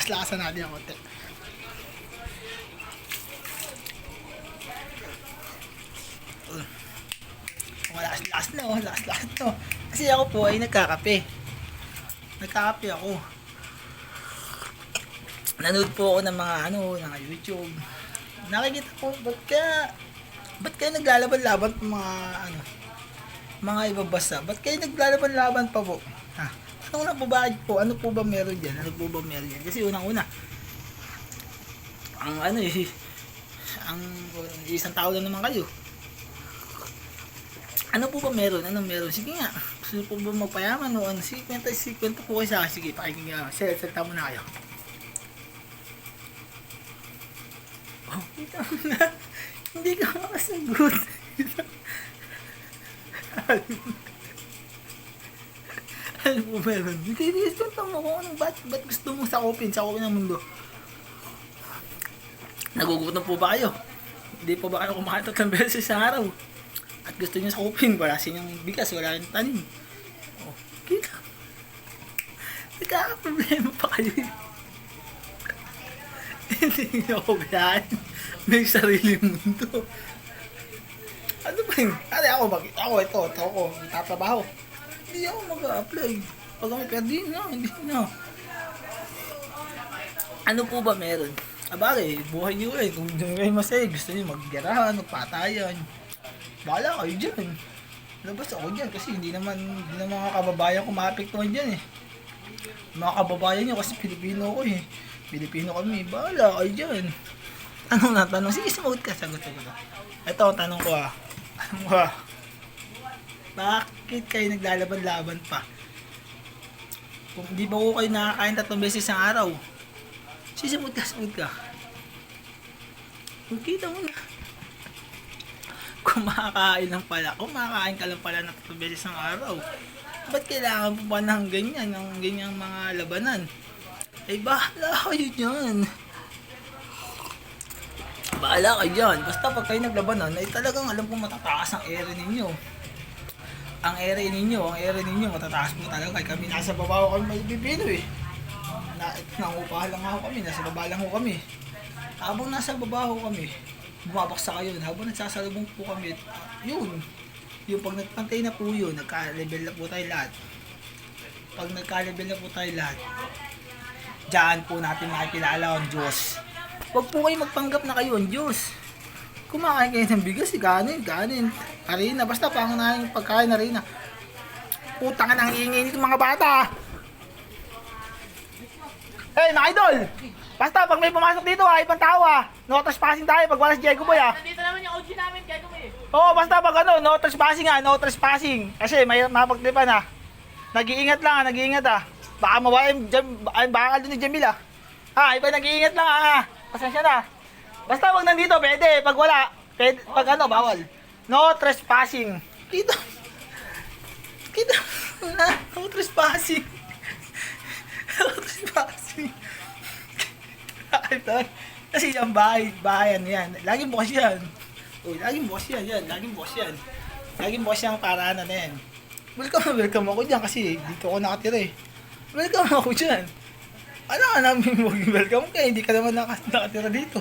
lakas-lakasan natin ang konti. Lakas-lakas na oh, lakas-lakas na oh. Kasi ako po ay nagkakape. Nagkakape ako. Nanood po ako ng mga ng YouTube. Nakikita ko, ba't kaya naglalaban-laban pa mga ibang basa? Ba't kayo naglalaban-laban pa po? Ha? Ano na po bakit po? Ano po ba meron dyan? Ano po ba meron dyan? Kasi unang-una, ang isang tao lang naman kayo. Ano po ba meron? Anong meron? Sige nga. Gusto po ba magpayaman o ano? Sige, kwento po kayo sa akin. Sige, pakinggan nga. Salita mo na kayo. Oh, kita mo na. Hindi ka makasagot. Ano po meron? Hindi, kwento mo kung anong ba't gusto mong sakupin ng mundo. Nagugutom po ba kayo? Hindi po ba kayo kumakain 3 beses sa araw? At gusto nyo sakupin, wala sinyang bigas, wala yung tanim. Oh, kita. Nagkakaproblema pa kayo. Hindi nyo ako bayaan. May sarili mundo. Ano ba yun? Ako, tatrabaho. Hindi ako mag-a-apply. Pag kami pwede hindi na. Ano po ba meron? Abagay, buhay nyo eh. Kung kayo masaya, gusto nyo maggarahan, magpatayan. Bahala kayo dyan. Labas ako dyan kasi hindi naman mga kababayan ko maapektuhan dyan eh. Mga kababayan nyo kasi Pilipino ko eh. Pilipino kami, bahala kayo dyan. Tanong. Sige, sumagot ka. Sagot. Ito ang tanong ko ah. Bakit kayo naglalaban-laban pa? Kung di ba ko kayo nakakain 3 beses sa araw? Sagot ka. Kung kita mo na. Kumakain ka lang pala ng 3 beses ang araw. Ba't kailangan po ba ng ganyang mga labanan? Ay bahala kayo dyan. Basta pag kayo naglabanan, ay talagang alam kong matataas ang ere ninyo. Ang ere ninyo matataas po talaga. Kaya kami nasa baba kami may Pilipino eh. Nangupahan lang ako kami, nasa baba lang ako kami. Habang nasa baba ako kami, bumabaksa kayo. Habang nagsasalubong po kami, yung pag nagpantay na po yun, nagka-level na po tayo lahat. Pag nagka-level na po tayo lahat, diyan po natin makikilala ang Diyos. Huwag po kayo magpanggap na kayo ang Diyos. Kumakain kayo ng bigas, kanin. Harina, basta pangunahin yung pagkain na harina. Putang ka nang hihingi nito mga bata. Hey, mga idol! Basta pag may pumasok dito ibang tao no trespassing tayo pag wala si Diego Boy Nandito naman yung OG namin, Diego Boy. Oo, basta pag no trespassing. Kasi may mapagtripan Nag-iingat Baka mawain, baka doon ni Jamil iba nag-iingat lang Pasensya na. Basta pag nandito, pwede. Pag wala, pwede, pag bawal. No trespassing. Kita. No trespassing. Kasi yung bahayan yan. Laging bukas yan. Laging bukas yan para na yan. Welcome ako dyan kasi dito ako nakatira eh. Welcome ako dyan. Ano ka namin mag-welcome kaya hindi ka naman nakatira dito.